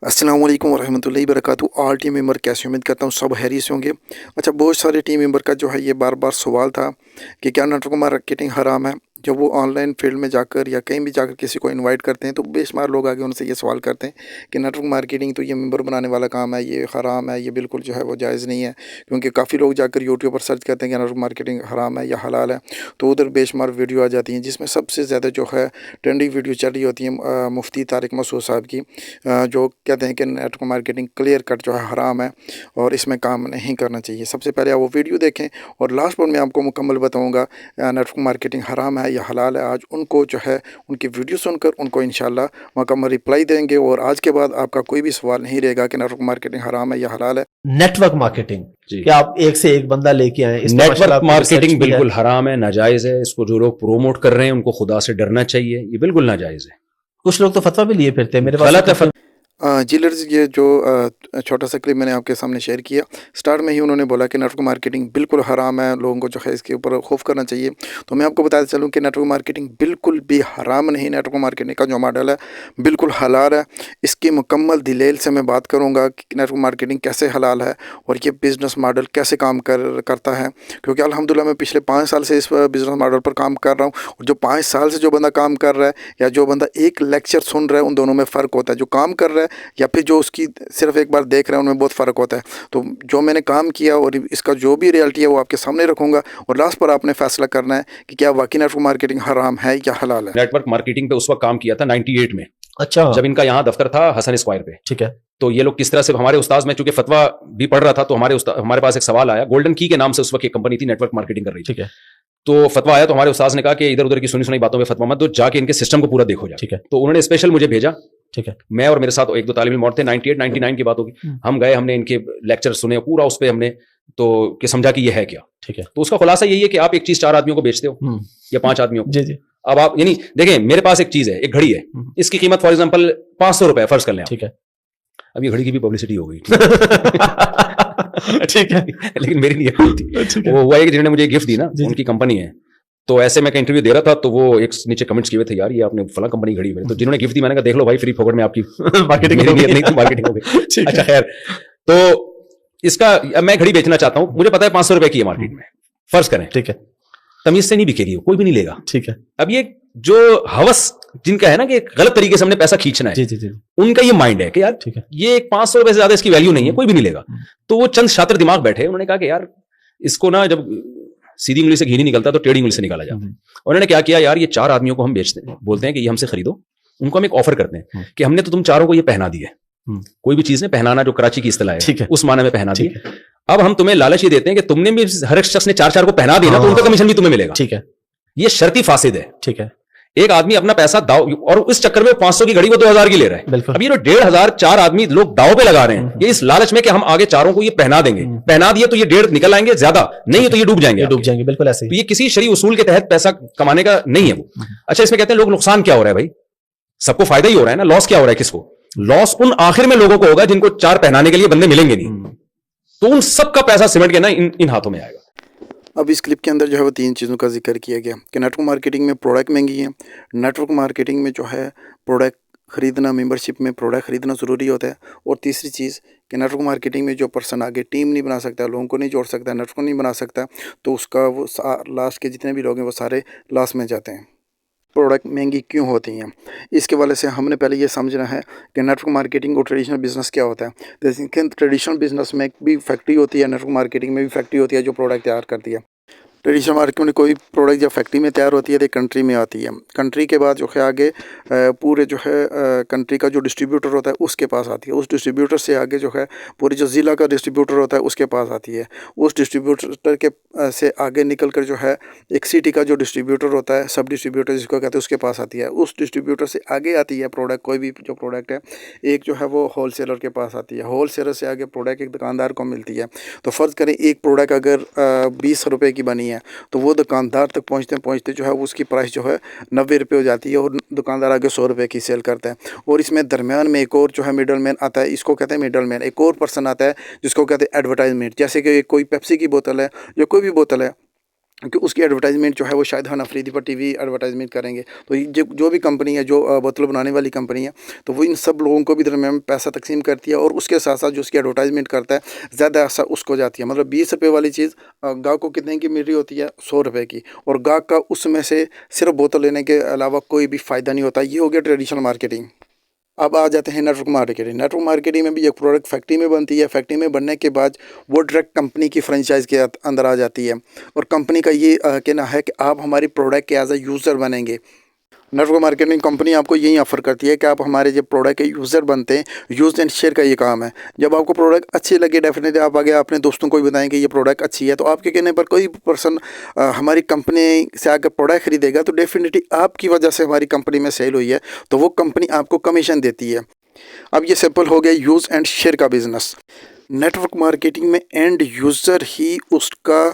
अस्सलाम वालेकुम वरहमतुल्लाहि वबरकातुहू। ऑल टीम मेंबर कैसे, उम्मीद करता हूँ सब हैरियत से होंगे। अच्छा, बहुत सारे टीम मेंबर का जो है ये बार बार सवाल था कि क्या नेटवर्क मार्केटिंग हराम है। जब वो ऑनलाइन फील्ड में जाकर या कहीं भी जाकर किसी को इनवाइट करते हैं तो बेशुमार लोग आगे उनसे ये सवाल करते हैं कि नेटवर्क मार्केटिंग तो ये मेंबर बनाने वाला काम है, ये हराम है, ये बिल्कुल जो है वो जायज़ नहीं है। क्योंकि काफ़ी लोग जाकर यूट्यूब पर सर्च करते हैं कि नेटवर्क मार्केटिंग हराम है या हलाल है, तो उधर बेशुमार वीडियो आ जाती हैं जिसमें सबसे ज़्यादा जो है ट्रेंडिंग वीडियो चल रही होती है मुफ्ती तारिक मसूद साहब की, जो कहते हैं कि नेटवर्क मार्केटिंग क्लियर कट जो है हराम है और इसमें काम नहीं करना चाहिए। सबसे पहले आप वो वीडियो देखें और लास्ट पर मैं आपको मुकम्मल बताऊंगा नेटवर्क मार्केटिंग हराम है या हलाल है। आज उनको जो है उनकी वीडियो सुनकर उनको इंशाल्लाह मुकम्मल रिप्लाई देंगे और आज के बाद आपका कोई भी सवाल नहीं रहेगा कि नेटवर्क मार्केटिंग हराम है या हलाल है। नेटवर्क मार्केटिंग क्या आप एक से एक बंदा लेके आए? नेटवर्क मार्केटिंग बिल्कुल हराम है, नाजायज है। इसको जो लोग प्रोमोट कर रहे हैं उनको खुदा से डरना चाहिए, ये बिल्कुल नाजायज है। कुछ लोग तो फतवा भी लिए फिरते हैं मेरे पास। गलत है। जिलर्स, ये जो छोटा सा क्लिप मैंने आपके सामने शेयर किया, स्टार्ट में ही उन्होंने बोला कि नेटवर्क मार्केटिंग बिल्कुल हराम है, लोगों को जो है इसके ऊपर खौफ करना चाहिए। तो मैं आपको बताते चलूँ कि नेटवर्क मार्केटिंग बिल्कुल भी हराम नहीं। नेटवर्क मार्केटिंग का जो मॉडल है बिल्कुल हलाल है। इसकी मुकम्मल दलील से मैं बात करूँगा कि नेटवर्क मार्केटिंग कैसे हलाल है और ये बिज़नेस मॉडल कैसे काम करता है। क्योंकि अल्हम्दुलिल्लाह मैं पिछले 5 साल से इस बिज़नेस मॉडल पर काम कर रहा हूँ और जो 5 साल से जो बंदा काम कर रहा है या जो बंदा एक लेक्चर सुन रहा है, उन दोनों में फ़र्क होता है। जो काम कर रहा है या फिर जो उसकी सिर्फ एक बार देख रहे हैं, उनमें बहुत फ़र्क होता है। तो जो मैंने काम किया और इसका जो भी रियलिटी है वो आपके सामने रखूंगा और लास्ट पर आपने फैसला करना है कि क्या वाकई नेटवर्क मार्केटिंग हराम है या हलाल है। नेटवर्क मार्केटिंग पे उस वक्त काम किया था 98 में। अच्छा, जब इनका यहाँ दफ्तर था हसन स्क्वायर पे। ठीक है। तो ये लोग किस तरह से हमारे उस्ताद, में चूंकि फतवा भी पढ़ रहा था तो हमारे पास एक सवाल आया। गोल्डन की के नाम से उस वक्त एक कंपनी थी, नेटवर्क मार्केटिंग कर रही थी। ठीक है। तो फतवा आया तो हमारे उस्ताद ने कहा कि इधर उधर की सुनी सुनी बातों में फतवा मत दो, जाके इनके सिस्टम को पूरा देखो जा। ठीक है। तो उन्होंने स्पेशल मुझे भेजा। ठीक है। मैं और मेरे साथ एक दो तालिब इल्म और थे, 98 99 की बात होगी। हम गए, हमने इनके लेक्चर सुने पूरा, उस पर हमने तो कि समझा कि ये है क्या। ठीक है। तो उसका खुलासा यही है कि आप एक चीज 4 आदमियों को बेचते हो या 5 आदमियों को। जी जी। अब आप यानी देखें, मेरे पास एक चीज है, एक घड़ी है, इसकी कीमत फॉर एग्जांपल 500 रुपए फर्ज कर लें। ठीक है। अब ये घड़ी की भी पब्लिसिटी हो गई। ठीक है। लेकिन मेरी नहीं थी। वो हुआ है कि जिन्होंने मुझे गिफ्ट दी ना, उनकी कंपनी है। तो ऐसे मैं इंटरव्यू दे रहा था तो वो एक नीचे कमेंट्स किए थे, यार ये आपने फला कंपनी घड़ी में। तो जिन्होंने गिफ्ट दी, मैंने कहा देख लो भाई, फ्री फोकट में आपकी मार्केटिंग नहीं थी, मार्केटिंग हो गई। अच्छा खैर, तो इसका मैं घड़ी बेचना चाहता हूं, मुझे पता है 500 रुपए की है मार्केट में, फर्ज करें। ठीक है। तमीज से नहीं बिकेगी, कोई भी नहीं लेगा। ठीक है। अब ये जो हवस जिनका है ना कि गलत तरीके से हमने पैसा खींचना है, जी, उनका ये माइंड है कि यार ठीक है, ये 500 रुपए से ज्यादा इसकी वैल्यू नहीं है, कोई भी नहीं लेगा। तो वो चंद शातिर दिमाग बैठे, उन्होंने कहा कि यार इसको ना, जब सीधी उंगली से घी नहीं निकलता तो टेढ़ी उंगली से निकाला जाता है। उन्होंने क्या किया, यार ये 4 आदमियों को हम बेचते हैं, बोलते हैं कि ये हमसे खरीदो। उनको हम एक ऑफर करते हैं कि हमने तो तुम चारों को ये पहना दी है, कोई भी चीज ने पहनाना जो कराची की इस्तिलाह है, उस माने में पहना दी। अब हम तुम्हें लालच ये देते हैं कि तुमने भी, हर एक शख्स ने 4 को पहना दिया ना, तो उनका कमीशन भी तुम्हें मिलेगा। ठीक है। ये शर्ती फासिद है। ठीक है। एक आदमी अपना पैसा दाव, और इस चक्कर में 500 की घड़ी वो 2000 की ले रहा है। अब ये जो 1500 4 आदमी लोग दाव पे लगा रहे हैं, ये इस लालच में कि हम आगे 4 को ये पहना देंगे। पहना दिए तो ये 1.5 निकल आएंगे, ज्यादा नहीं तो ये डूब जाएंगे। बिल्कुल ऐसे। तो ये किसी शरई उसूल के तहत पैसा कमाने का नहीं है वो। अच्छा, इसमें कहते हैं लोग नुकसान क्या हो रहा है भाई? सबको फायदा ही हो रहा है ना, लॉस क्या हो रहा है किसको? लॉस उन आखिर में लोगों को होगा जिनको 4 पहनाने के लिए बंदे मिलेंगे नहीं, तो उन सबका पैसा सिमट के ना इन हाथों में आएगा। अब इस क्लिप के अंदर जो है वो 3 चीज़ों का जिक्र किया गया कि नेटवर्क मार्केटिंग में प्रोडक्ट महंगी है, नेटवर्क मार्केटिंग में जो है प्रोडक्ट ख़रीदना, मेंबरशिप में प्रोडक्ट ख़रीदना ज़रूरी होता है, और तीसरी चीज़ कि नेटवर्क मार्केटिंग में जो पर्सन आगे टीम नहीं बना सकता, लोगों को नहीं जोड़ सकता, नेटवर्क नहीं बना सकता, तो उसका वो लास्ट के जितने भी लोग हैं वो सारे लॉस में जाते हैं। प्रोडक्ट महंगी क्यों होती हैं, इसके वाले से हमने पहले ये समझना है कि नेटवर्क मार्केटिंग और ट्रेडिशनल बिजनेस क्या होता है। जैसे कि ट्रेडिशनल बिजनेस में भी फैक्ट्री होती है, नेटवर्क मार्केटिंग में भी फैक्ट्री होती है जो प्रोडक्ट तैयार करती है। ट्रेडिशनल मार्केट में कोई प्रोडक्ट जब फैक्ट्री में तैयार होती है तो कंट्री में आती है, कंट्री के बाद जो है आगे पूरे जो है कंट्री का जो डिस्ट्रीब्यूटर होता है उसके पास आती है, उस डिस्ट्रीब्यूटर से आगे जो है पूरे जो ज़िला का डिस्ट्रीब्यूटर होता है उसके पास आती है, उस डिस्ट्रीब्यूटर के से आगे निकल कर जो है एक सिटी का जो डिस्ट्रीब्यूटर होता है, सब डिस्ट्रीब्यूटर जिसको कहते हैं, उसके पास आती है, उस डिस्ट्रीब्यूटर से आगे आती है प्रोडक्ट, कोई भी जो प्रोडक्ट है एक जो है वो होल सेलर के पास आती है, होल सेलर से आगे प्रोडक्ट एक दुकानदार को मिलती है। तो फ़र्ज़ करें एक प्रोडक्ट अगर 20 रुपये की बनी है तो वो दुकानदार तक पहुंचते पहुंचते जो है उसकी प्राइस जो है 90 रुपये हो जाती है और दुकानदार आगे 100 रुपये की सेल करता है। और इसमें दरमियान में एक और जो है मिडल मैन आता है, इसको कहते हैं मिडल मैन। एक और पर्सन आता है जिसको कहते हैं एडवर्टाइजमेंट। जैसे कि कोई पेप्सी की बोतल है या कोई भी बोतल है, क्योंकि उसकी एडवर्टाइजमेंट जो है वो शायद खान अफरीदी पर टीवी एडवर्टाइजमेंट करेंगे। तो ये जो भी कंपनी है, जो बोतल बनाने वाली कंपनी है, तो वो इन सब लोगों को भी दरमियान में पैसा तकसीम करती है और उसके साथ साथ जो उसकी एडवर्टाइजमेंट करता है ज़्यादा ऐसा उसको जाती है। मतलब 20 रुपये वाली चीज़ गाहक को कितने की मिल रही होती है, 100 रुपये की, और गाहक का उसमें से सिर्फ बोतल लेने के अलावा कोई भी फ़ायदा नहीं होता। ये हो गया ट्रेडिशनल मार्केटिंग। अब आ जाते हैं नेटवर्क मार्केटिंग। नेटवर्क मार्केटिंग में भी एक प्रोडक्ट फैक्ट्री में बनती है, फैक्ट्री में बनने के बाद वो डायरेक्ट कंपनी की फ्रेंचाइज के अंदर आ जाती है और कंपनी का ये कहना है कि आप हमारी प्रोडक्ट के एज अ यूज़र बनेंगे। नेटवर्क मार्केटिंग कंपनी आपको यही ऑफर करती है कि आप हमारे जो प्रोडक्ट के यूज़र बनते हैं। यूज़ एंड शेयर का ये काम है। जब आपको प्रोडक्ट अच्छी लगे, डेफिनेटली आप आगे अपने दोस्तों को भी बताएंगे ये प्रोडक्ट अच्छी है। तो आपके कहने पर कोई पर्सन हमारी कंपनी से आकर प्रोडक्ट खरीदेगा तो डेफिनेटली आपकी वजह से हमारी कंपनी में सेल हुई है, तो वो कंपनी आपको कमीशन देती है। अब ये सिंपल हो गया यूज़ एंड शेयर का बिज़नेस। नेटवर्क मार्केटिंग में एंड यूज़र ही उसका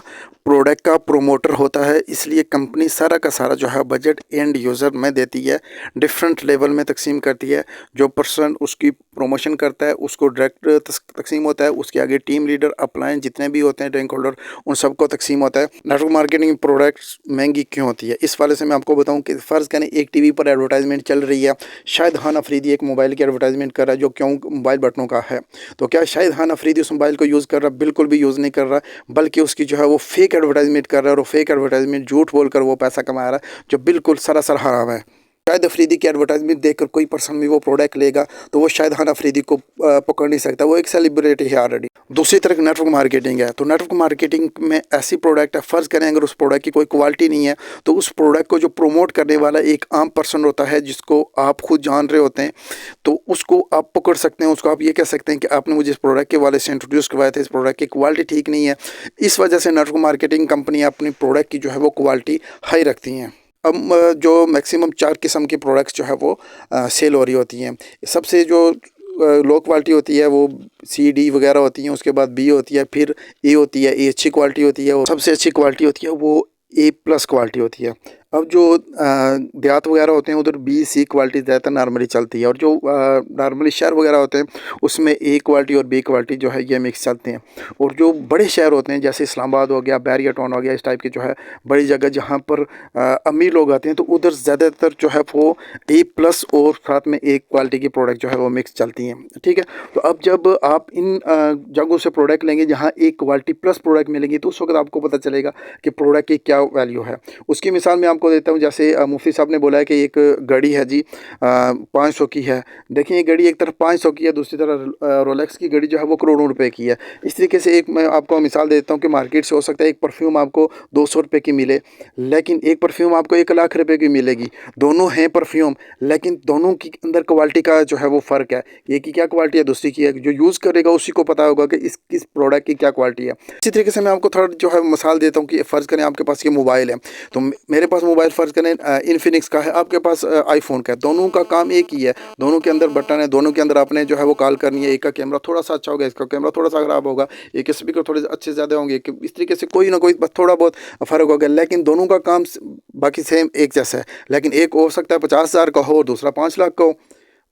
प्रोडक्ट का प्रोमोटर होता है, इसलिए कंपनी सारा का सारा जो है बजट एंड यूज़र में देती है, डिफरेंट लेवल में तकसीम करती है। जो पर्सन उसकी प्रमोशन करता है उसको डायरेक्ट तकसीम होता है, उसके आगे टीम लीडर, अपलाइन जितने भी होते हैं, रैंक होल्डर, उन सबको तकसीम होता है। नेटवर्क मार्केटिंग प्रोडक्ट्स महंगी क्यों होती है, इस वाले से मैं आपको बताऊँ कि फ़र्ज़ करें एक टीवी पर एडवर्टाइजमेंट चल रही है, शायद खान अफरीदी एक मोबाइल की एडवर्टाइजमेंट कर रहा है जो क्यों मोबाइल बटनों का है। तो क्या शायद खान अफरीदी उस मोबाइल को यूज़ कर रहा है? बिल्कुल भी यूज़ नहीं कर रहा, बल्कि उसकी जो है वो फेक एडवर्टाइजमेंट कर रहा है और वो फेक एडवर्टाइजमेंट झूठ बोलकर वो पैसा कमा रहा है, जो बिल्कुल सरासर हराम है। शायद अफरीदी की एडवर्टाइजमेंट देखकर कोई पर्सन भी वो प्रोडक्ट लेगा तो वो शायद खान अफरीदी को पकड़ नहीं सकता, वो एक सेलिब्रिटी है ऑलरेडी। दूसरी तरफ नेटवर्क मार्केटिंग है, तो नेटवर्क मार्केटिंग में ऐसी प्रोडक्ट है, फ़र्ज़ करें अगर उस प्रोडक्ट की कोई क्वालिटी नहीं है तो उस प्रोडक्ट को जो प्रमोट करने वाला एक आम पर्सन होता है जिसको आप खुद जान रहे होते हैं, तो उसको आप पकड़ सकते हैं। उसको आप ये कह सकते हैं कि आपने मुझे इस प्रोडक्ट के वाले से इंट्रोड्यूस करवाया था, इस प्रोडक्ट की क्वालिटी ठीक नहीं है। इस वजह से नेटवर्क मार्केटिंग कंपनी अपनी प्रोडक्ट की जो है वो क्वालिटी हाई रखती हैं। अब जो मैक्सिमम 4 किस्म की प्रोडक्ट्स जो है वो सेल हो रही होती हैं। सबसे जो लो क्वालिटी होती है वो CD वगैरह होती हैं, उसके बाद B होती है, फिर A होती है। A अच्छी क्वालिटी होती है और सबसे अच्छी क्वालिटी होती है वो A+ क्वालिटी होती है। अब जो देहात वगैरह होते हैं उधर B-C क्वालिटी ज़्यादातर नॉर्मली चलती है, और जो नॉर्मली शहर वगैरह होते हैं उसमें A क्वालिटी और B क्वालिटी जो है ये मिक्स चलते हैं। और जो बड़े शहर होते हैं जैसे इस्लामाबाद हो गया, बैरिया टाउन हो गया, इस टाइप के जो है बड़ी जगह जहाँ पर अमीर लोग आते हैं, तो उधर ज़्यादातर जो है वो A+ और साथ में A क्वालिटी की प्रोडक्ट जो है वो मिक्स चलती हैं। ठीक है, तो अब जब आप इन जगहों से प्रोडक्ट लेंगे जहाँ A क्वालिटी प्लस प्रोडक्ट मिलेंगी तो उस वक्त आपको पता चलेगा कि प्रोडक्ट की क्या वैल्यू है। उसकी मिसाल मैं आपको देता हूँ। जैसे मुफ्ती साहब ने बोला है कि एक घड़ी है जी 500 की है। देखिए ये घड़ी एक तरफ 500 की है, दूसरी तरफ रोलेक्स की घड़ी जो है वो करोड़ों रुपए की है। इस तरीके से एक मैं आपको मिसाल देता हूँ कि मार्केट से हो सकता है एक परफ्यूम आपको 200 रुपये की मिले, लेकिन एक परफ्यूम आपको 1 लाख रुपए की मिलेगी। दोनों हैं परफ्यूम, लेकिन दोनों की अंदर क्वालिटी का जो है वो फ़र्क है। एक की क्या क्वालिटी है, दूसरी की है। जो यूज़ करेगा उसी को पता होगा कि किस प्रोडक्ट की क्या क्वालिटी है। इसी तरीके से मैं आपको थोड़ा जो है मिसाल देता हूँ कि फ़र्ज़ करें आपके पास ये मोबाइल है, तो मेरे पास मोबाइल फ़र्ज़ करें इन्फिनिक्स का है, आपके पास आईफोन का है। दोनों का काम एक ही है, दोनों के अंदर बटन है, दोनों के अंदर आपने जो है वो कॉल करनी है। एक का कैमरा थोड़ा सा अच्छा होगा, इसका कैमरा थोड़ा सा ख़राब होगा, एक के स्पीकर थोड़े अच्छे ज़्यादा होंगे, इस तरीके से कोई ना कोई बस थोड़ा बहुत फ़र्क होगा, लेकिन दोनों का काम बाकी सेम एक जैसा है। लेकिन एक हो सकता है 50,000 का हो और दूसरा 5 लाख का हो।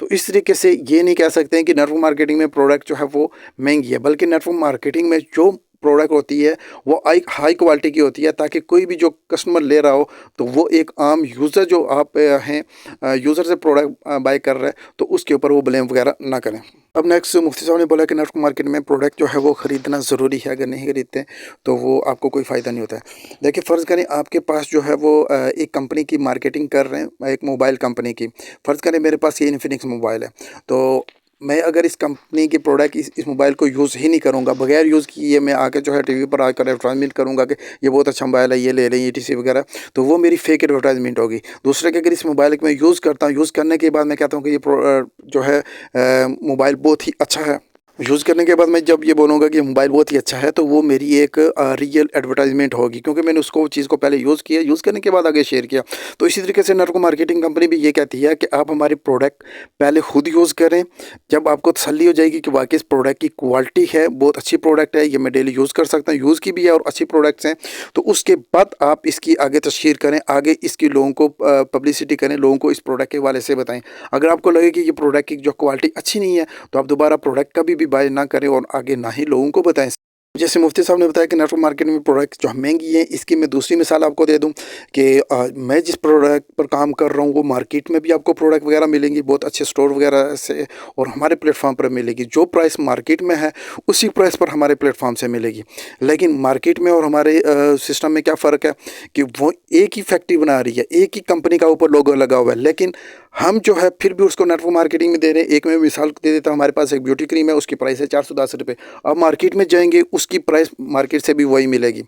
तो इस तरीके से ये नहीं कह सकते हैं कि नेटवर्क मार्केटिंग में प्रोडक्ट जो है वो महंगी है, बल्कि नेटवर्क मार्केटिंग में जो प्रोडक्ट होती है वो हाई क्वालिटी की होती है, ताकि कोई भी जो कस्टमर ले रहा हो तो वो एक आम यूज़र जो आप हैं यूज़र से प्रोडक्ट बाय कर रहे हैं तो उसके ऊपर वो ब्लेम वगैरह ना करें। अब नेक्स्ट मुफ्ती साहब ने बोला कि नेटवर्क मार्केट में प्रोडक्ट जो है वो ख़रीदना ज़रूरी है, अगर नहीं खरीदते तो वो आपको कोई फ़ायदा नहीं होता है। देखिए फ़र्ज़ करें आपके पास जो है वो एक कंपनी की मार्केटिंग कर रहे हैं, एक मोबाइल कंपनी की। फ़र्ज़ करें मेरे पास ये इन्फिनिक्स मोबाइल है, तो मैं अगर इस कंपनी के प्रोडक्ट इस मोबाइल को यूज़ ही नहीं करूँगा, बगैर यूज़ किए मैं आके जो है टीवी पर आकर एडवर्टाइजमेंट करूँगा कि ये बहुत अच्छा मोबाइल है, ये ले लें, ETC वगैरह, तो वो मेरी फेक एडवर्टाइजमेंट होगी। दूसरे के अगर इस मोबाइल को मैं यूज़ करता हूँ, यूज़ करने के बाद मैं कहता हूँ कि ये जो है मोबाइल बहुत ही अच्छा है, यूज़ करने के बाद मैं जब ये बोलूँगा कि मोबाइल बहुत ही अच्छा है, तो वो मेरी एक रियल एडवर्टाइजमेंट होगी, क्योंकि मैंने उसको चीज़ को पहले यूज़ किया, यूज़ करने के बाद आगे शेयर किया। तो इसी तरीके से नेटवर्क मार्केटिंग कंपनी भी ये कहती है कि आप हमारे प्रोडक्ट पहले खुद यूज़ करें। जब आपको तसल्ली हो जाएगी कि वाकई इस प्रोडक्ट की क्वालिटी है, बहुत अच्छी प्रोडक्ट है, ये मैं डेली यूज़ कर सकता हूँ, यूज़ की भी है और अच्छी प्रोडक्ट्स हैं, तो उसके बाद आप इसकी आगे तशहीर करें, आगे इसकी लोगों को पब्लिसिटी करें, लोगों को इस प्रोडक्ट के हवाले से बताएँ। अगर आपको लगे कि ये प्रोडक्ट की जो क्वालिटी अच्छी नहीं है तो आप दोबारा प्रोडक्ट कभी भी बाय ना करें और आगे ना ही लोगों को बताएं। जैसे मुफ्ती साहब ने बताया कि नेटवर्क मार्केटिंग में प्रोडक्ट जो महंगी है, इसकी मैं दूसरी मिसाल आपको दे दूं कि मैं जिस प्रोडक्ट पर काम कर रहा हूं वो मार्केट में भी आपको प्रोडक्ट वगैरह मिलेंगी बहुत अच्छे स्टोर वगैरह से, और हमारे प्लेटफॉर्म पर मिलेगी। जो प्राइस मार्केट में है उसी प्राइस पर हमारे प्लेटफॉर्म से मिलेगी। लेकिन मार्केट में और हमारे सिस्टम में क्या फ़र्क है कि वो एक ही फैक्ट्री बना रही है, एक ही कंपनी का ऊपर लोगो लगा हुआ है, लेकिन हम जो है फिर भी उसको नेटवर्क मार्केटिंग में दे रहे हैं। एक मैं मिसाल दे देता हूँ, हमारे पास एक ब्यूटी क्रीम है, उसकी प्राइस है 410 रुपये। अब मार्केट में जाएंगे उसकी प्राइस मार्केट से भी वही मिलेगी,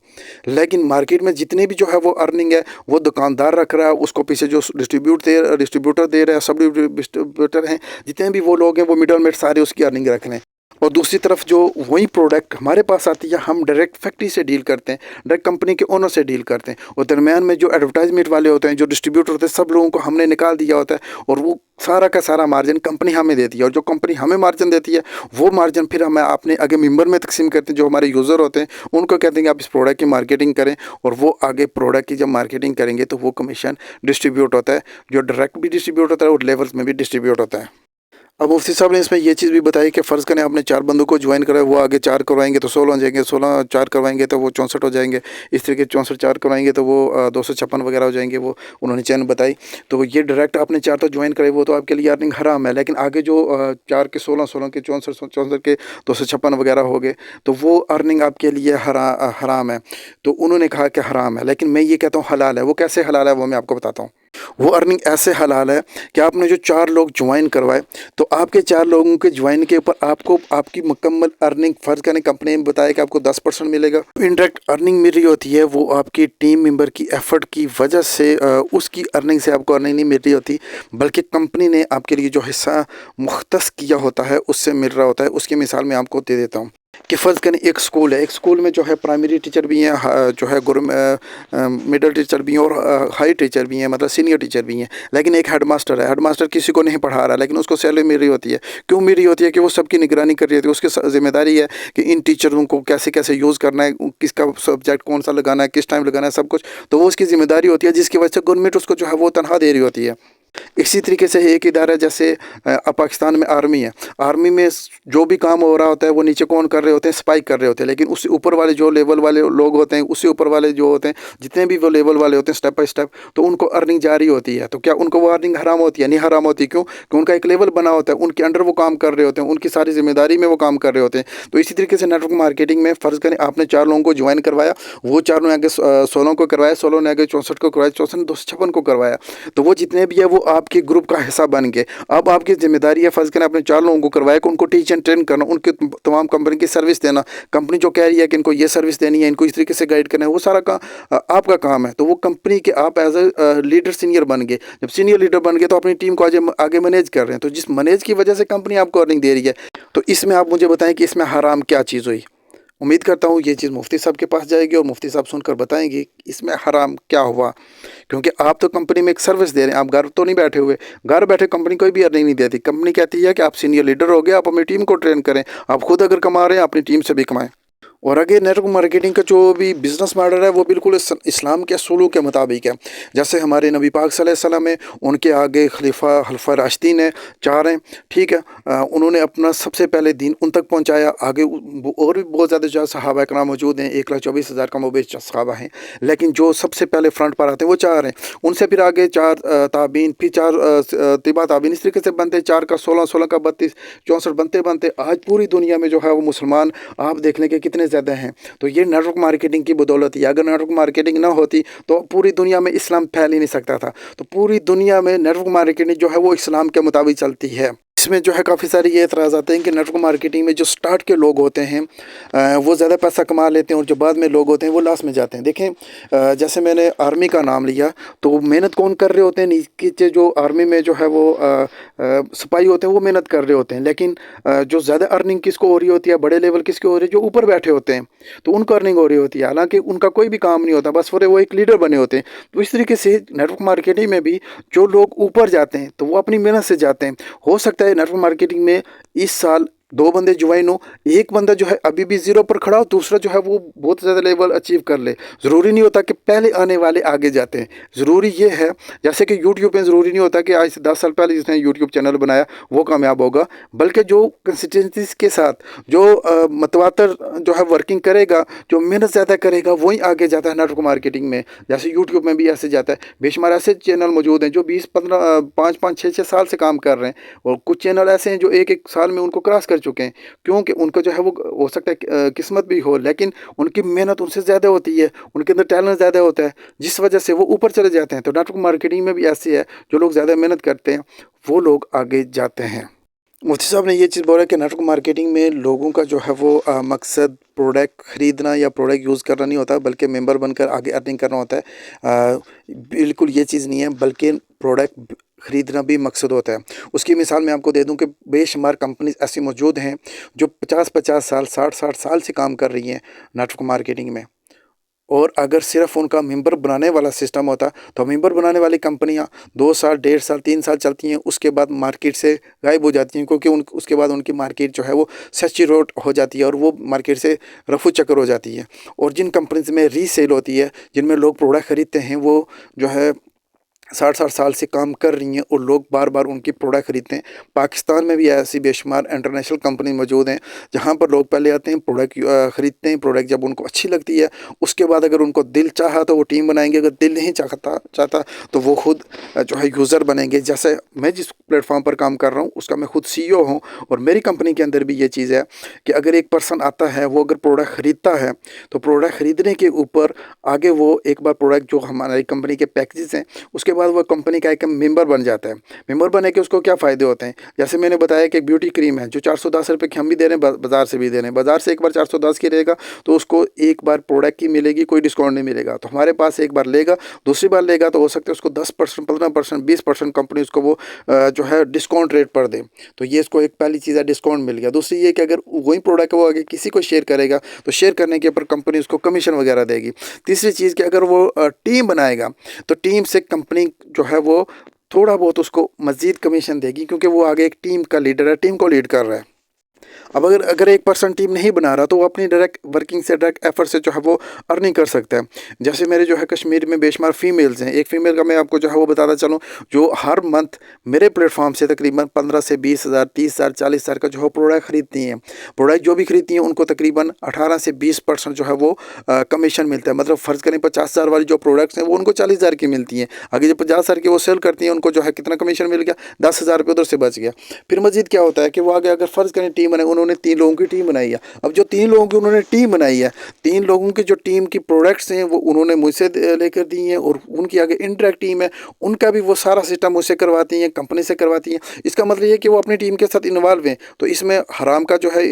लेकिन मार्केट में जितनी भी जो है वो अर्निंग है वो दुकानदार रख रहा है, उसको पीछे जो डिस्ट्रीब्यूटर दे रहे हैं, सब डिस्ट्रीब्यूटर हैं, जितने भी वो लोग हैं वो मिडल मेट सारे उसकी अर्निंग रख रहे हैं। और दूसरी तरफ जो वही प्रोडक्ट हमारे पास आती है, हम डायरेक्ट फैक्ट्री से डील करते हैं, डायरेक्ट कंपनी के ओनर से डील करते हैं, और दरमियान में जो एडवर्टाइजमेंट वाले होते हैं, जो डिस्ट्रीब्यूटर होते हैं, सब लोगों को हमने निकाल दिया होता है, और वो सारा का सारा मार्जिन कंपनी हमें देती है। और जो कंपनी हमें मार्जिन देती है वो मार्जिन फिर हम अपने आगे मेंबर में तकसीम करते हैं। जो हमारे यूज़र होते हैं उनको कहते हैं कि आप इस प्रोडक्ट की मार्केटिंग करें, और वो आगे प्रोडक्ट की जब मार्केटिंग करेंगे तो वो कमीशन डिस्ट्रीब्यूट होता है, जो डायरेक्ट भी डिस्ट्रीब्यूट होता है और लेवल्स में भी डिस्ट्रीब्यूट होता है। अब मुफ्ती साहब ने इसमें ये चीज़ भी बताई कि फ़र्ज़ करें आपने 4 बंदों को ज्वाइन कराया, वो आगे 4 करवाएंगे तो 16 हो जाएंगे, 16 4 करवाएंगे तो वो 64 हो जाएंगे, इस तरीके 64 4 करवाएंगे तो वो 256 वगैरह हो जाएंगे। वो उन्होंने चैन बताई। तो ये डायरेक्ट आपने 4 तो ज्वाइन कराए, वो तो आपके लिए अर्निंग हराम है, लेकिन आगे जो 4 के 16, 16 के 64, 64 के 256 वगैरह हो गए, तो वो अर्निंग आपके लिए हराम है। तो उन्होंने कहा कि हराम है, लेकिन मैं ये कहता हूँ हलाल है। वो कैसे हलाल है वो मैं आपको बताता हूँ। वो अर्निंग ऐसे हलाल है कि आपने जो 4 लोग ज्वाइन करवाए, तो आपके 4 लोगों के ज्वाइन के ऊपर आपको आपकी मुकम्मल अर्निंग, फ़र्ज़ करें कंपनी में बताया कि आपको 10% मिलेगा। इनडायरेक्ट अर्निंग मिल रही होती है वो आपकी टीम मेंबर की एफ़र्ट की वजह से, उसकी अर्निंग से आपको अर्निंग नहीं मिल रही होती, बल्कि कंपनी ने आपके लिए जो हिस्सा मुख्तस किया होता है उससे मिल रहा होता है। उसकी मिसाल मैं आपको दे देता हूँ कि फ़र्ज़ करें एक स्कूल है, एक स्कूल में जो है प्राइमरी टीचर भी हैं, जो है मिडल टीचर भी हैं, और हाई टीचर भी हैं, मतलब सीनियर टीचर भी हैं, लेकिन एक हेड मास्टर है। हेड मास्टर किसी को नहीं पढ़ा रहा, लेकिन उसको सैलरी मिल रही होती है। क्यों मिल रही होती है? कि वो सबकी निगरानी कर रही होती है। उसकी जिम्मेदारी है कि इन टीचरों को कैसे कैसे यूज़ करना है, किसका सब्जेक्ट कौन सा लगाना है, किस टाइम लगाना है, सब कुछ तो वो उसकी जिम्मेदारी होती है, जिसकी वजह से गवर्नमेंट उसको जो है वो तनख्वाह दे रही होती है। इसी तरीके से एक इदारा जैसे पाकिस्तान में आर्मी है, आर्मी में जो भी काम हो रहा होता है वो नीचे कौन कर रहे होते हैं? स्पाई कर रहे होते हैं। लेकिन उससे ऊपर वाले जो लेवल वाले लोग होते हैं, उससे ऊपर वाले जो होते हैं, जितने भी वो लेवल वाले होते हैं स्टेप बाय स्टेप, तो उनको अर्निंग जारी होती है। तो क्या उनको वो अर्निंग हराम होती है? नहीं हराम होती। क्यों? कि उनका एक लेवल बना होता है, उनके अंडर वो काम कर रहे होते हैं, उनकी सारी जिम्मेदारी में वो काम कर रहे होते हैं। तो इसी तरीके से नेटवर्क मार्केटिंग में फ़र्ज़ करें आपने 4 लोगों को ज्वाइन करवाया, वो 4 ने आगे 16 को करवाया, 16 ने आगे 64 को करवाया, 64 ने 256 को करवाया। तो वो जितने भी है वो आपके ग्रुप का हिस्सा बन गए। अब आपकी जिम्मेदारी है, फ़र्ज़ करें आपने 4 लोगों को करवाया कि उनको टीच एंड ट्रेन करना, उनके तमाम कंपनी की सर्विस देना। कंपनी जो कह रही है कि इनको ये सर्विस देनी है, इनको इस तरीके से गाइड करना है, वो सारा काम आपका काम है। तो वो कंपनी के आप एज ए लीडर सीनियर बन गए। जब सीनियर लीडर बन गए तो अपनी टीम को आगे मैनेज कर रहे हैं। तो जिस मैनेज की वजह से कंपनी आपको अर्निंग दे रही है, तो इसमें आप मुझे बताएं कि इसमें हराम क्या चीज़ हुई। उम्मीद करता हूँ ये चीज़ मुफ्ती साहब के पास जाएगी और मुफ्ती साहब सुनकर बताएंगे इसमें हराम क्या हुआ। क्योंकि आप तो कंपनी में एक सर्विस दे रहे हैं, आप घर तो नहीं बैठे हुए। घर बैठे कंपनी कोई भी अर्निंग नहीं देती। कंपनी कहती है कि आप सीनियर लीडर हो गए, आप अपनी टीम को ट्रेन करें। आप खुद अगर कमा रहे हैं अपनी टीम से भी कमाएं। और आगे नेटवर्क मार्केटिंग का जो भी बिज़नेस मॉडल है वो बिल्कुल इस्लाम के असूलों के मुताबिक है। जैसे हमारे नबी पाक सल्लल्लाहु अलैहि वसल्लम है, उनके आगे खलीफा राशिदीन है, 4 हैं, ठीक है। उन्होंने अपना सबसे पहले दीन उन तक पहुंचाया। आगे और भी बहुत ज़्यादा जो सहाबा कराम मौजूद हैं, 1,24,000 का मुबेश सहाबा हैं, लेकिन जो सबसे पहले फ्रंट पर आते हैं वो 4 हैं। उनसे फिर आगे 4 ताबीन, फिर 4 तिबा ताबीन, इस तरीके से बनते 4 का 16, 16 का 32, 64 बनते बनते आज पूरी दुनिया में जो है वो मुसलमान आप देख लें कि कितने ज़्यादा हैं। तो ये नेटवर्क मार्केटिंग की बदौलत है। अगर नेटवर्क मार्केटिंग ना होती तो पूरी दुनिया में इस्लाम फैल ही नहीं सकता था। तो पूरी दुनिया में नेटवर्क मार्केटिंग जो है वो इस्लाम के मुताबिक चलती है। इसमें जो है काफ़ी सारे ये एतराज़ आते हैं कि नेटवर्क मार्केटिंग में जो स्टार्ट के लोग होते हैं वो ज़्यादा पैसा कमा लेते हैं, और जो बाद में लोग होते हैं वो लॉस में जाते हैं। देखें, जैसे मैंने आर्मी का नाम लिया, तो मेहनत कौन कर रहे होते हैं? नीचे जो आर्मी में जो है वो सिपाही होते हैं वो मेहनत कर रहे होते हैं, लेकिन जो ज़्यादा अर्निंग किसको हो रही होती है, बड़े लेवल किसको हो रही है? जो ऊपर बैठे होते हैं, तो उनको अर्निंग हो रही होती है। हालांकि उनका कोई भी काम नहीं होता, बस वो एक लीडर बने होते हैं। तो इस तरीके से नेटवर्क मार्केटिंग में भी जो लोग ऊपर जाते हैं तो वो अपनी मेहनत से जाते हैं। हो सकता है नेटवर्क मार्केटिंग में इस साल 2 बंदे ज्वाइन हो, एक बंदा जो है अभी भी 0 पर खड़ा हो, दूसरा जो है वो बहुत ज़्यादा लेवल अचीव कर ले। ज़रूरी नहीं होता कि पहले आने वाले आगे जाते हैं। ज़रूरी ये है, जैसे कि यूट्यूब में ज़रूरी नहीं होता कि आज से 10 साल पहले जिसने यूट्यूब चैनल बनाया वो कामयाब होगा, बल्कि जो कंसिस्टेंसी के साथ जो मतवातर जो है वर्किंग करेगा, जो मेहनत ज़्यादा करेगा, वही आगे जाता है नेटवर्क मार्केटिंग में। जैसे यूट्यूब में भी ऐसे जाता है। बेशुमार ऐसे चैनल मौजूद हैं जो 20-15 5-5 6-6 साल से काम कर रहे हैं, और कुछ चैनल ऐसे हैं जो 1-1 साल में उनको क्रॉस कर चुके हैं। क्योंकि उनको जो है वो हो सकता है किस्मत भी हो, लेकिन उनकी मेहनत उनसे ज़्यादा होती है, उनके अंदर टैलेंट ज़्यादा होता है, जिस वजह से वो ऊपर चले जाते हैं। तो नेटवर्क मार्केटिंग में भी ऐसे है, जो लोग ज़्यादा मेहनत करते हैं वो लोग आगे जाते हैं। मुफ्ती साहब ने ये चीज़ बोला कि नेटवर्क मार्केटिंग में लोगों का जो है वो मकसद प्रोडक्ट ख़रीदना या प्रोडक्ट यूज़ करना नहीं होता, बल्कि मेंबर बनकर आगे अर्निंग करना होता है। बिल्कुल ये चीज़ नहीं है, बल्कि प्रोडक्ट ख़रीदना भी मकसद होता है। उसकी मिसाल मैं आपको दे दूं कि बेशुमार कंपनीज ऐसी मौजूद हैं जो 50-50 साल 60-60 साल से काम कर रही हैं नेटवर्क मार्केटिंग में। और अगर सिर्फ उनका मेंबर बनाने वाला सिस्टम होता तो मेंबर बनाने वाली कंपनियां 2 साल 1.5 साल 3 साल चलती हैं, उसके बाद मार्केट से गायब हो जाती हैं, क्योंकि उसके बाद उनकी मार्केट जो है वो सैचुरेट हो जाती है और वो मार्केट से रफू चक्कर हो जाती है। और जिन कंपनीज में रीसेल होती है, जिनमें लोग प्रोडक्ट ख़रीदते हैं, वो जो है 60-60 साल से काम कर रही हैं और लोग बार बार उनकी प्रोडक्ट ख़रीदते हैं। पाकिस्तान में भी ऐसी बेशुमार इंटरनेशनल कंपनी मौजूद हैं जहां पर लोग पहले आते हैं, प्रोडक्ट ख़रीदते हैं, प्रोडक्ट जब उनको अच्छी लगती है उसके बाद अगर उनको दिल चाहा तो वो टीम बनाएंगे, अगर दिल नहीं चाहता तो वो खुद जो है यूज़र बनेंगे। जैसे मैं जिस प्लेटफॉर्म पर काम कर रहा हूँ उसका मैं खुद CEO हूँ, और मेरी कंपनी के अंदर भी ये चीज़ है कि अगर एक पर्सन आता है, वो अगर प्रोडक्ट ख़रीदता है तो प्रोडक्ट ख़रीदने के ऊपर आगे वो एक बार प्रोडक्ट जो हमारी कंपनी के पैकेजेस हैं उसके बाद वो कंपनी का एक मेंबर बन जाता है। मेंबर बनने के उसको क्या फ़ायदे होते हैं, जैसे मैंने बताया कि एक ब्यूटी क्रीम है जो 410 रुपये की हम भी दे रहे हैं, बाज़ार से भी दे रहे हैं। बाज़ार से एक बार 410 की रहेगा तो उसको एक बार प्रोडक्ट की मिलेगी, कोई डिस्काउंट नहीं मिलेगा। तो हमारे पास एक बार लेगा, दूसरी बार लेगा तो हो सकता है उसको 10%, 15%, 20% कंपनी उसको वो जो है डिस्काउंट रेट पर दे। तो ये इसको एक पहली चीज़ है, डिस्काउंट मिल गया। दूसरी ये कि अगर वही प्रोडक्ट वो आगे किसी को शेयर करेगा तो शेयर करने के ऊपर कंपनी उसको कमीशन वगैरह देगी। तीसरी चीज़ कि अगर वो टीम बनाएगा तो टीम से कंपनी जो है वो थोड़ा बहुत उसको मज़ीद कमीशन देगी, क्योंकि वो आगे एक टीम का लीडर है, टीम को लीड कर रहा है। अब अगर एक पर्सन टीम नहीं बना रहा तो वो अपनी डायरेक्ट वर्किंग से, डायरेक्ट एफर्ट से जो है वो अर्निंग कर सकता है। जैसे मेरे जो है कश्मीर में बेशुमार फीमेल्स हैं, एक फ़ीमेल का मैं आपको जो है वो बताता चलूँ, जो हर मंथ मेरे प्लेटफॉर्म से तकरीबन 15 से 20 हज़ार, 30 हज़ार, 40 हज़ार का जो है प्रोडक्ट ख़रीदती हैं। प्रोडक्ट जो भी ख़रीदती हैं उनको तकरीबन 18 से 20% जो है वो कमीशन मिलता है। मतलब फ़र्ज़ करें 50 हज़ार वाली जो प्रोडक्ट्स हैं वो उनको 40 हज़ार की मिलती हैं। आगे जो 50 हज़ार की वो सेल करती हैं उनको जो है कितना कमीशन मिल गया, 10 हज़ार रुपये उधर से बच गया। फिर मज़ीद क्या होता है कि वो आगे अगर फ़र्ज़ करें टीम बनाए, उन्होंने 3 लोगों की टीम बनाई है। अब जो 3 लोगों की उन्होंने टीम बनाई है, 3 लोगों की जो टीम की प्रोडक्ट्स हैं वो उन्होंने मुझसे लेकर दी हैं, और उनकी आगे इंटरेक्ट टीम है, उनका भी वो सारा सिस्टम मुझसे करवाती हैं, कंपनी से करवाती हैं। इसका मतलब ये कि वो अपनी टीम के साथ इन्वॉल्व हैं। तो इसमें हराम का जो है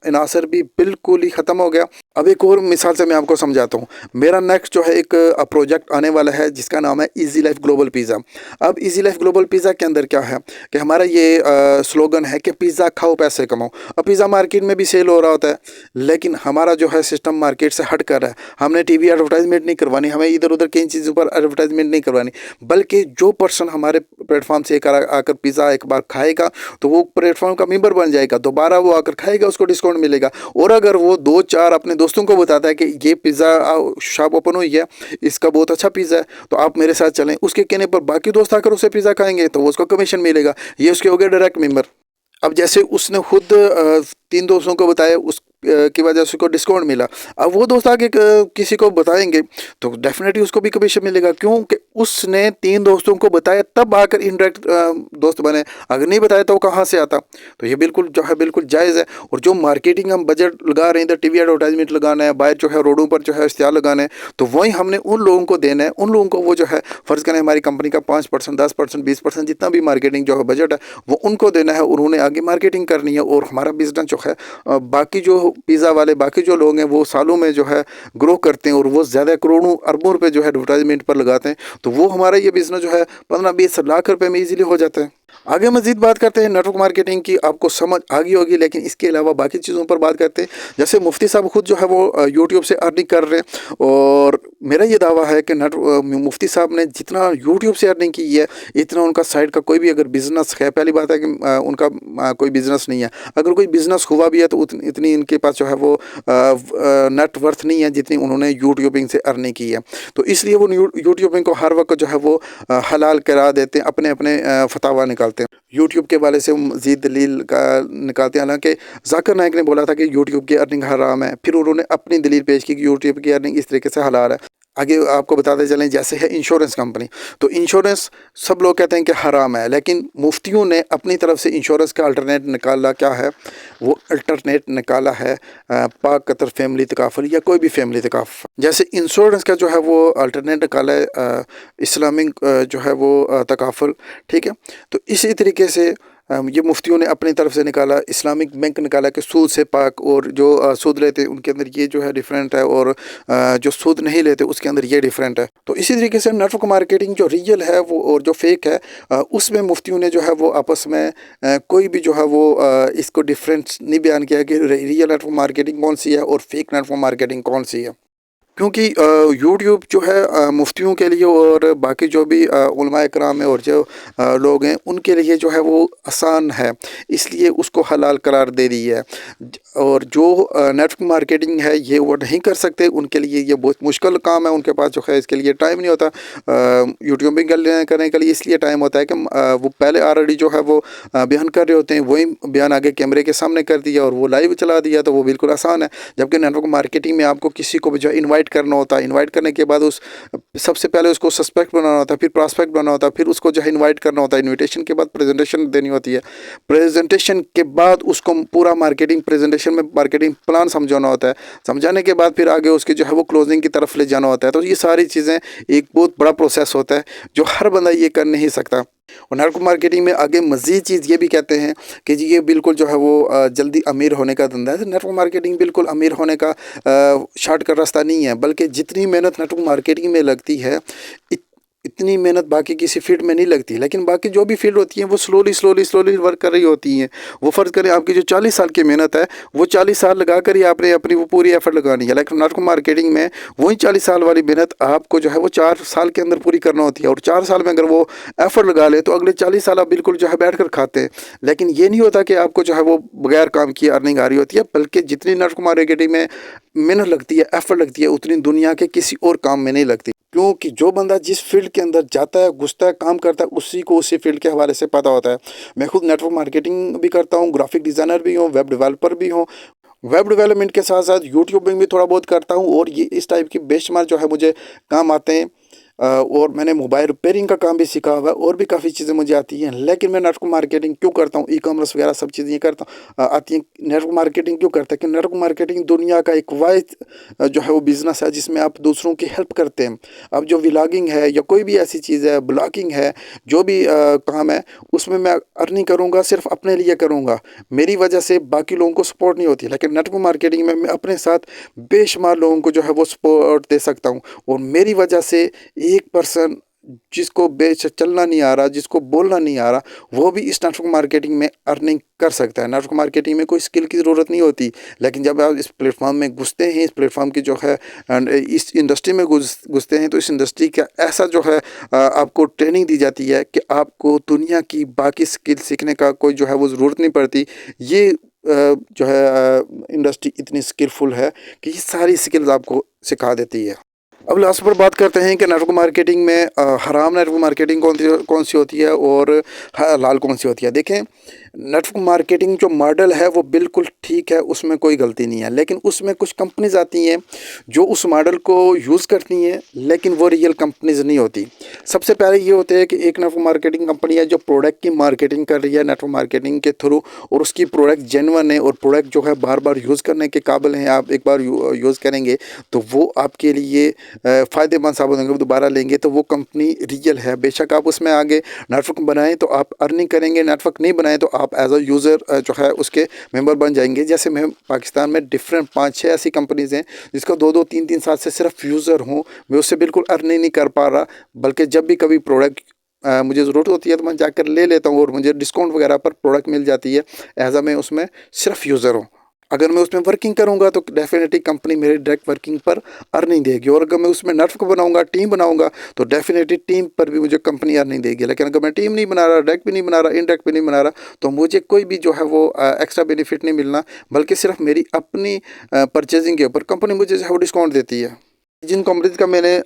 इनासर भी बिल्कुल ही ख़त्म हो गया। अब एक और मिसाल से मैं आपको समझाता हूँ। मेरा नेक्स्ट जो है एक प्रोजेक्ट आने वाला है जिसका नाम है ईजी लाइफ ग्लोबल पिज़्ज़ा। अब ईजी लाइफ ग्लोबल पिज़्ज़ा के अंदर क्या है कि हमारा ये स्लोगन है कि पिज़्ज़ा खाओ पैसे कमाओ। अब पिज़्ज़ा मार्केट में भी सेल हो रहा होता है, लेकिन हमारा जो है सिस्टम मार्केट से हट कर है। हमने टीवी एडवर्टाइजमेंट नहीं करवानी, हमें इधर उधर कई चीज़ों पर एडवर्टाइजमेंट नहीं करवानी, बल्कि जो पर्सन हमारे प्लेटफॉर्म से आकर पिज़्ज़ा एक बार खाएगा तो वो प्लेटफॉर्म का मेंबर बन जाएगा, दोबारा वो आकर खाएगा, उसको डिस्काउंट मिलेगा। और अगर वो 2-4 अपने दोस्तों को बताता है कि ये पिज़्ज़ा शॉप ओपन हुई है, इसका बहुत अच्छा पिज़्ज़ा है, तो आप मेरे साथ चलें, उसके कहने पर बाकी दोस्त आकर उसे पिज़्ज़ा खाएंगे तो वो उसको कमीशन मिलेगा। ये उसके हो गए डायरेक्ट मेंबर। अब जैसे उसने खुद 3 दोस्तों को बताया, उस की वजह से उसको डिस्काउंट मिला। अब वो दोस्त आगे किसी को बताएंगे तो डेफिनेटली उसको भी कमीशन मिलेगा, क्योंकि उसने 3 दोस्तों को बताया तब आकर इनडायरेक्ट दोस्त बने। अगर नहीं बताया तो वो कहाँ से आता। तो ये बिल्कुल जो है बिल्कुल जायज़ है। और जो मार्केटिंग हम बजट लगा रहे हैं, इधर टीवी एडवर्टाइजमेंट लगाना है, बाहर जो है रोडों पर जो है इश्तिहार लगाना है, तो वही हमने उन लोगों को देना है। उन लोगों को वो जो है फ़र्ज़ करें हमारी कंपनी का 5%, 10%, 20% जितना भी मार्केटिंग जो है बजट है वो उनको देना है, और उन्होंने आगे मार्केटिंग करनी है। और हमारा बिजनेस जो है बाकी जो पिज़्ज़ा वाले बाकी जो लोग हैं वो सालों में जो है ग्रो करते हैं, और वो ज़्यादा करोड़ों अरबों रुपए जो है एडवर्टाइजमेंट पर लगाते हैं। तो वो हमारा ये बिज़नेस जो है 15-20 लाख रुपए में इजीली हो जाता है। आगे मज़ीद बात करते हैं नेटवर्क मार्केटिंग की। आपको समझ आ गई होगी, लेकिन इसके अलावा बाकी चीज़ों पर बात करते हैं। जैसे मुफ्ती साहब खुद जो है वो यूट्यूब से अर्निंग कर रहे हैं, और मेरा ये दावा है कि मुफ्ती साहब ने जितना यूट्यूब से अर्निंग की है, इतना उनका साइड का कोई भी अगर बिज़नेस है, पहली बात है कि उनका कोई बिज़नेस नहीं है। अगर कोई बिज़नेस हुआ भी है तो इतनी इनके पास जो है वो नेट वर्थ नहीं है जितनी उन्होंने यूट्यूबिंग से अर्निंग की है। तो इसलिए वो यूट्यूबिंग को हर वक्त जो है वो हलाल करा देते हैं, अपने अपने फतावा निकालते हैं। यूट्यूब के वाले से मज़ीद दलील का निकालते हैं। हालांकि जाकिर नाइक ने बोला था कि यूट्यूब की अर्निंग हराम है, फिर उन्होंने अपनी दलील पेश की कि यूट्यूब की अर्निंग इस तरीके से हलाल है। आगे आपको बताते चलें, जैसे है इंश्योरेंस कंपनी, तो इंश्योरेंस सब लोग कहते हैं कि हराम है, लेकिन मुफ्तियों ने अपनी तरफ से इंश्योरेंस का अल्टरनेट निकाला। क्या है वो अल्टरनेट निकाला है? पाक कतर फैमिली तकाफुल या कोई भी फैमिली तकाफुल। जैसे इंश्योरेंस का जो है वो अल्टरनेट निकाला है इस्लामिक जो है वो तकाफुल, ठीक है। तो इसी तरीके से ये मुफ्तियों ने अपनी तरफ से निकाला, इस्लामिक बैंक निकाला कि सूद से पाक, और जो सूद लेते हैं उनके अंदर ये जो है डिफरेंट है, और जो सूद नहीं लेते उसके अंदर ये डिफरेंट है। तो इसी तरीके से नेटवर्क मार्केटिंग जो रियल है वो और जो फेक है उसमें मुफ्तियों ने जो है वो आपस में कोई भी जो है वो इसको डिफरेंस नहीं बयान किया कि रियल नेटवर्क मार्केटिंग कौन सी है और फेक नेटवर्क मार्केटिंग कौन सी है। क्योंकि यूट्यूब जो है मुफ्तियों के लिए और बाकी जो भी उलमाए कराम है और जो लोग हैं उनके लिए जो है वो आसान है, इसलिए उसको हलाल करार दे दी है। और जो नेटवर्क मार्केटिंग है ये वो नहीं कर सकते, उनके लिए ये बहुत मुश्किल काम है, उनके पास जो है इसके लिए टाइम नहीं होता यूट्यूबिंग करने के लिए। इसलिए टाइम होता है कि वो पहले ऑलरेडी जो है वो बयान कर रहे होते हैं, वही बयान आगे कैमरे के सामने कर दिया और वो लाइव चला दिया, तो वो बिल्कुल आसान है। जबकि नेटवर्क मार्केटिंग में आपको किसी को जो इन्वाइट करना होता है, इनवाइट करने के बाद उस सबसे पहले उसको सस्पेक्ट बनाना होता है, फिर प्रॉस्पेक्ट बनाना होता है, फिर उसको जो है इनवाइट करना होता है। इनविटेशन के बाद प्रेजेंटेशन देनी होती है, प्रेजेंटेशन के बाद उसको पूरा मार्केटिंग प्रेजेंटेशन में मार्केटिंग प्लान समझाना होता है, समझाने के बाद फिर आगे उसकी जो है वो क्लोजिंग की तरफ ले जाना होता है। तो ये सारी चीज़ें एक बहुत बड़ा प्रोसेस होता है जो हर बंदा ये कर नहीं सकता। और नेटवर्क मार्केटिंग में आगे मज़ीद चीज़ ये भी कहते हैं कि जी ये बिल्कुल जो है वो जल्दी अमीर होने का धंधा है। नेटवर्क मार्केटिंग बिल्कुल अमीर होने का शॉर्टकट रास्ता नहीं है, बल्कि जितनी मेहनत नेटवर्क मार्केटिंग में लगती है इतनी मेहनत बाकी किसी फील्ड में नहीं लगती। लेकिन बाकी जो भी फील्ड होती हैं वो स्लोली वर्क कर रही होती हैं। वो फ़र्ज़ करें आपकी जो 40 साल की मेहनत है वो 40 साल लगा कर ही आपने अपनी वो पूरी एफर्ट लगानी है। लेकिन नेटवर्क मार्केटिंग में वही 40 साल वाली मेहनत आपको जो है वो 4 साल के अंदर पूरी करना होती है, और 4 साल में अगर वो एफर्ट लगा ले तो अगले 40 साल आप बिल्कुल जो है बैठ कर खाते हैं। लेकिन ये नहीं होता कि आपको जो है वो बगैर काम किए अर्निंग आ रही होती है, बल्कि जितनी नेटवर्क मार्केटिंग में मेहनत लगती है, एफर्ट लगती है, उतनी दुनिया के किसी और काम में नहीं लगती। क्योंकि जो बंदा जिस फील्ड के अंदर जाता है, घुसता है, काम करता है, उसी को उसी फील्ड के हवाले से पता होता है। मैं खुद नेटवर्क मार्केटिंग भी करता हूँ, ग्राफिक डिज़ाइनर भी हूँ, वेब डेवलपर भी हूँ। वेब डेवलपमेंट के साथ साथ यूट्यूबिंग भी थोड़ा बहुत करता हूँ, और ये इस टाइप की बेशुमार जो है मुझे काम आते हैं। और मैंने मोबाइल रिपेयरिंग का काम भी सीखा हुआ है, और भी काफ़ी चीज़ें मुझे आती हैं। लेकिन मैं नेटवर्क मार्केटिंग क्यों करता हूँ, ई कॉमर्स वगैरह सब चीज़ें करता आती हैं। नेटवर्क मार्केटिंग क्यों करता है कि नेटवर्क मार्केटिंग दुनिया का एक वाहिद जो है वो बिज़नेस है जिसमें आप दूसरों की हेल्प करते हैं। अब जो व्लॉगिंग है या कोई भी ऐसी चीज़ है, ब्लॉगिंग है, जो भी काम है, उसमें मैं अर्निंग करूँगा सिर्फ अपने लिए करूँगा, मेरी वजह से बाकी लोगों को सपोर्ट नहीं होती। लेकिन नेटवर्क मार्केटिंग में मैं अपने साथ बेशुमार लोगों को जो है वो सपोर्ट दे सकता हूँ, और मेरी वजह से एक पर्सन जिसको चलना नहीं आ रहा, जिसको बोलना नहीं आ रहा, वो भी इस नेटवर्क मार्केटिंग में अर्निंग कर सकता है। नेटवर्क मार्केटिंग में कोई स्किल की ज़रूरत नहीं होती, लेकिन जब आप इस प्लेटफॉर्म में घुसते हैं, इस प्लेटफॉर्म की जो है इस इंडस्ट्री में घुसते हैं, तो इस इंडस्ट्री का ऐसा जो है आपको ट्रेनिंग दी जाती है कि आपको दुनिया की बाकी स्किल सीखने का कोई जो है वो ज़रूरत नहीं पड़ती। ये जो है इंडस्ट्री इतनी स्किलफुल है कि ये सारी स्किल्स आपको सिखा देती है। अब लास्ट पर बात करते हैं कि नेटवर्क मार्केटिंग में हराम नेटवर्क मार्केटिंग कौन सी होती है और हलाल कौन सी होती है। देखें, नेटवर्क मार्केटिंग जो मॉडल है वो बिल्कुल ठीक है, उसमें कोई गलती नहीं है। लेकिन उसमें कुछ कंपनीज आती हैं जो उस मॉडल को यूज़ करती हैं, लेकिन वो रियल कंपनीज नहीं होती। सबसे पहले ये होते हैं कि एक नेटवर्क मार्केटिंग कंपनी है जो प्रोडक्ट की मार्केटिंग कर रही है नेटवर्क मार्केटिंग के थ्रू, और उसकी प्रोडक्ट जेन्युइन है और प्रोडक्ट जो है बार बार यूज़ करने के काबिल हैं। आप एक बार यूज़ करेंगे तो वो आपके लिए फ़ायदेमंद साबित होंगे, दोबारा लेंगे तो वो कंपनी रियल है। बेशक आप उसमें आगे नेटवर्क बनाएं तो आप अर्निंग करेंगे, नेटवर्क नहीं बनाएं तो आप एज अ यूज़र जो है उसके मेंबर बन जाएंगे। जैसे मैं पाकिस्तान में डिफरेंट 5-6 ऐसी कंपनीज़ हैं जिसका 2-2 3-3 साल से सिर्फ यूज़र हूँ, मैं उससे बिल्कुल अर्निंग नहीं कर पा रहा। बल्कि जब भी कभी प्रोडक्ट मुझे ज़रूरत होती है तो मैं जाकर ले लेता हूँ, और मुझे डिस्काउंट वगैरह पर प्रोडक्ट मिल जाती है, एज अ मैं उसमें सिर्फ यूज़र हूँ। अगर मैं उसमें वर्किंग करूँगा तो डेफिनेटली कंपनी मेरे डायरेक्ट वर्किंग पर अर्निंग देगी, और अगर मैं उसमें नेटवर्क बनाऊँगा, टीम बनाऊँगा, तो डेफिनेटली टीम पर भी मुझे कंपनी अर्निंग देगी। लेकिन अगर मैं टीम नहीं बना रहा, डायरेक्ट भी नहीं बना रहा, इनडायरेक्ट भी नहीं बना रहा, तो मुझे कोई भी जो है वो एक्स्ट्रा बेनिफिट नहीं मिलना, बल्कि सिर्फ मेरी अपनी परचेजिंग के ऊपर कंपनी मुझे जो है वो डिस्काउंट देती है। जिन कंपनीज का मैंने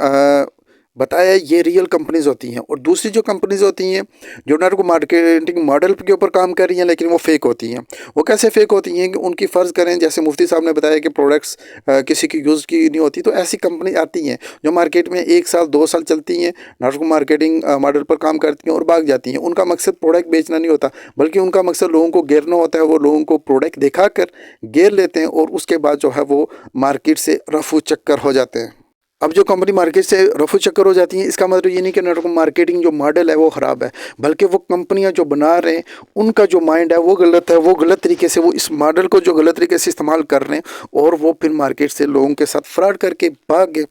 बताया ये रियल कंपनीज होती हैं, और दूसरी जो कंपनीज होती हैं जो नेटवर्क मार्केटिंग मॉडल के ऊपर काम कर रही हैं लेकिन वो फेक होती हैं। वो कैसे फेक होती हैं कि उनकी फ़र्ज़ करें, जैसे मुफ्ती साहब ने बताया कि प्रोडक्ट्स किसी की यूज़ की नहीं होती, तो ऐसी कंपनी आती हैं जो मार्केट में 1 साल 2 साल चलती हैं, नेटवर्क मार्केटिंग मॉडल पर काम करती हैं और भाग जाती हैं। उनका मकसद प्रोडक्ट बेचना नहीं होता, बल्कि उनका मकसद लोगों को घेरना होता है। वो लोगों को प्रोडक्ट दिखा कर घेर लेते हैं और उसके बाद जो है वो मार्केट से रफू चक्कर हो जाते हैं। अब जो कंपनी मार्केट से रफू चक्कर हो जाती हैं, इसका मतलब ये नहीं कि नेटवर्क मार्केटिंग जो मॉडल है वो ख़राब है, बल्कि वो कंपनियां जो बना रहे हैं उनका जो माइंड है वो गलत है। वो गलत तरीके से वो इस मॉडल को जो गलत तरीके से इस्तेमाल कर रहे हैं और वो फिर मार्केट से लोगों के साथ फ्रॉड करके भाग गए।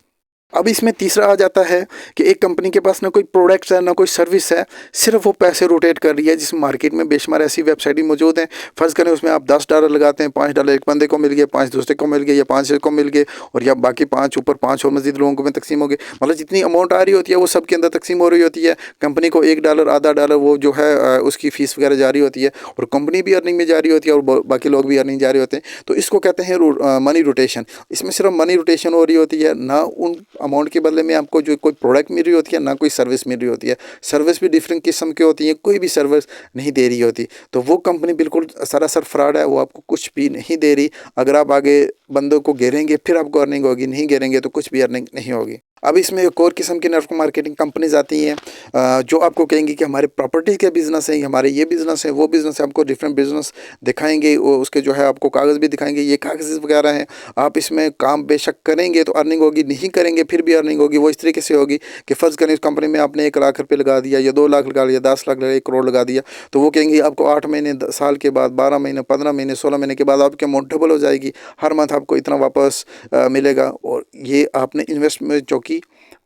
अब इसमें तीसरा आ जाता है कि एक कंपनी के पास ना कोई प्रोडक्ट्स है ना कोई सर्विस है, सिर्फ वो पैसे रोटेट कर रही है। जिस मार्केट में बेशुमार ऐसी वेबसाइट मौजूद हैं, फ़र्ज़ करें उसमें आप $10 लगाते हैं, $5 एक बंदे को मिल गए, 5 दूसरे को मिल गए, या 5 को मिल गए, और या बाकी 5 ऊपर 5 और मज़ीद लोगों को में तकसीम हो गए। मतलब जितनी अमाउंट आ रही होती है वो सब के अंदर तकसीम हो रही होती है। कंपनी को $1 आधा डॉलर वो जो है उसकी फ़ीस वगैरह जा रही होती है, और कंपनी भी अर्निंग में जा रही होती है और बाकी लोग भी अर्निंग जा रहे होते हैं। तो इसको कहते हैं मनी रोटेशन। इसमें सिर्फ मनी रोटेशन हो रही होती है, ना उन अमाउंट के बदले में आपको जो कोई प्रोडक्ट मिल रही होती है, ना कोई सर्विस मिल रही होती है। सर्विस भी डिफरेंट किस्म की होती है, कोई भी सर्विस नहीं दे रही होती। तो वो कंपनी बिल्कुल सरासर फ्रॉड है, वो आपको कुछ भी नहीं दे रही। अगर आप आगे बंदों को घेरेंगे फिर आपको अर्निंग होगी, नहीं घेरेंगे तो कुछ भी अर्निंग नहीं होगी। अब इसमें एक और किस्म की नेटवर्क मार्केटिंग कंपनीज आती हैं जो आपको कहेंगी कि हमारे प्रॉपर्टी के बिज़नेस हैं, हमारे ये बिज़नेस है, वो बिज़नेस है। आपको डिफरेंट बिज़नेस दिखाएंगे, उसके जो है आपको कागज़ भी दिखाएंगे, ये कागज़ वगैरह हैं, आप इसमें काम बेशक करेंगे तो अर्निंग होगी, नहीं करेंगे फिर भी अर्निंग होगी। वो इस तरीके से होगी कि फ़र्ज़ करें इस कंपनी में आपने 1 लाख रुपये लगा दिया, या 2 लाख लगा लिया, 10 लाख लगा, 1 करोड़ लगा दिया, तो वो कहेंगे आपको 8 महीने साल के बाद, 12 महीने, 15 महीने, 16 महीने के बाद आपकी अमाउंट डबल हो जाएगी, हर मंथ आपको इतना वापस मिलेगा। और ये आपने इन्वेस्टमेंट जो की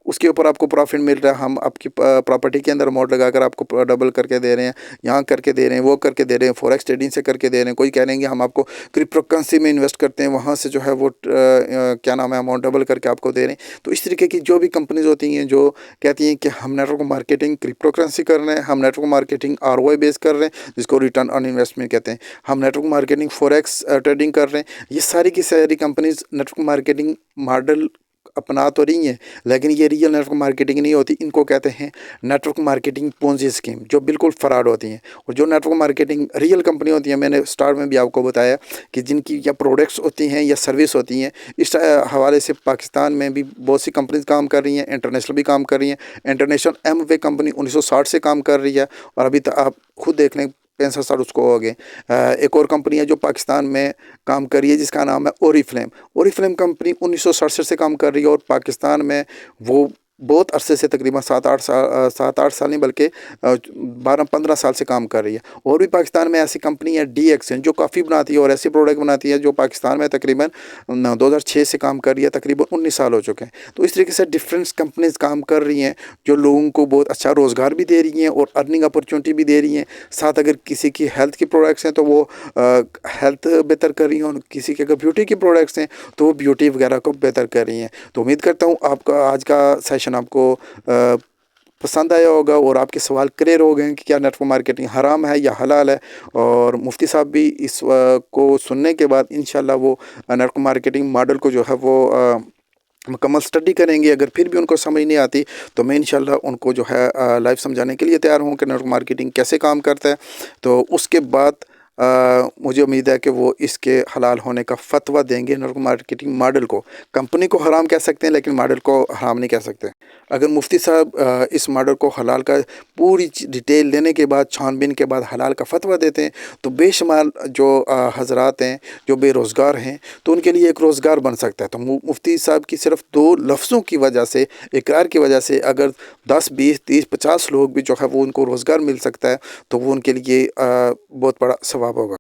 उसके ऊपर आपको प्रॉफिट मिल रहा है। हम आपकी प्रॉपर्टी के अंदर अमाउंट लगाकर आपको डबल करके दे रहे हैं, यहाँ करके दे रहे हैं, वो करके दे रहे हैं, फॉरेक्स ट्रेडिंग से करके दे रहे हैं। कोई कह रहे हैं हम आपको क्रिप्टो करेंसी में इन्वेस्ट करते हैं, वहाँ से जो है वो क्या नाम है अमाउंट डबल करके आपको दे रहे हैं। तो इस तरीके की जो भी कंपनीज होती हैं जो कहती हैं कि हम नेटवर्क मार्केटिंग क्रिप्टो करेंसी कर रहे हैं, हम नेटवर्क मार्केटिंग ROI बेस कर रहे हैं जिसको रिटर्न ऑन इन्वेस्टमेंट कहते हैं, हम नेटवर्क मार्केटिंग फॉरेक्स ट्रेडिंग कर रहे हैं, ये सारी की सारी कंपनीज नेटवर्क मार्केटिंग मॉडल अपना तो रही हैं, लेकिन ये रियल नेटवर्क मार्केटिंग नहीं होती। इनको कहते हैं नेटवर्क मार्केटिंग पोंजी स्कीम, जो बिल्कुल फ्रॉड होती हैं। और जो नेटवर्क मार्केटिंग रियल कंपनी होती हैं, मैंने स्टार्ट में भी आपको बताया कि जिनकी या प्रोडक्ट्स होती हैं या सर्विस होती हैं, इस हवाले से पाकिस्तान में भी बहुत सी कंपनीज काम कर रही हैं, इंटरनेशनल भी काम कर रही हैं। इंटरनेशनल एमवे कंपनी 1960 से काम कर रही है, और अभी तक आप खुद देख लें 65 साल उसको हो गए। एक और कंपनी है जो पाकिस्तान में काम कर रही है जिसका नाम है ओरिफ्लेम। ओरिफ्लेम कंपनी 1967 से काम कर रही है, और पाकिस्तान में वो बहुत अरसे से तकरीबन 7-8 साल नहीं बल्कि 12-15 साल से काम कर रही है। और भी पाकिस्तान में ऐसी कंपनी है DXN जो काफ़ी बनाती है और ऐसे प्रोडक्ट बनाती है जो पाकिस्तान में तकरीबन 2006 से काम कर रही है, तकरीबन 19 साल हो चुके हैं। तो इस तरीके से डिफरेंट कंपनीज काम कर रही हैं जो लोगों को बहुत अच्छा रोज़गार भी दे रही हैं और अर्निंग अपॉर्चुनिटी भी दे रही हैं। साथ अगर किसी की हेल्थ की प्रोडक्ट्स हैं तो वो हेल्थ बेहतर कर रही हैं, और किसी के अगर ब्यूटी की प्रोडक्ट्स हैं तो वो ब्यूटी वगैरह को बेहतर कर रही हैं। तो उम्मीद करता हूँ आपका आज का सेशन आपको पसंद आया होगा और आपके सवाल क्लियर हो गए कि क्या नेटवर्क मार्केटिंग हराम है या हलाल है। और मुफ्ती साहब भी इस को सुनने के बाद इंशाल्लाह वो नेटवर्क मार्केटिंग मॉडल को जो है वो मुकम्मल स्टडी करेंगे। अगर फिर भी उनको समझ नहीं आती तो मैं इंशाल्लाह उनको जो है लाइव समझाने के लिए तैयार हूँ कि नेटवर्क मार्केटिंग कैसे काम करता है। तो उसके बाद मुझे उम्मीद है कि वो इसके हलाल होने का फतवा देंगे। नेटवर्क मार्केटिंग मॉडल को, कंपनी को हराम कह सकते हैं लेकिन मॉडल को हराम नहीं कह सकते। अगर मुफ्ती साहब इस मॉडल को हलाल का पूरी डिटेल लेने के बाद, छानबीन के बाद हलाल का फतवा देते हैं तो बेशुमार जो हजरात हैं जो बेरोज़गार हैं तो उनके लिए एक रोज़गार बन सकता है। तो मुफ्ती साहब की सिर्फ 2 लफ्ज़ों की वजह से, इकरार की वजह से अगर 10, 20, 30, 50 लोग भी जो है वो उनको रोज़गार मिल सकता है तो वो उनके लिए बहुत बड़ा सवाब होगा।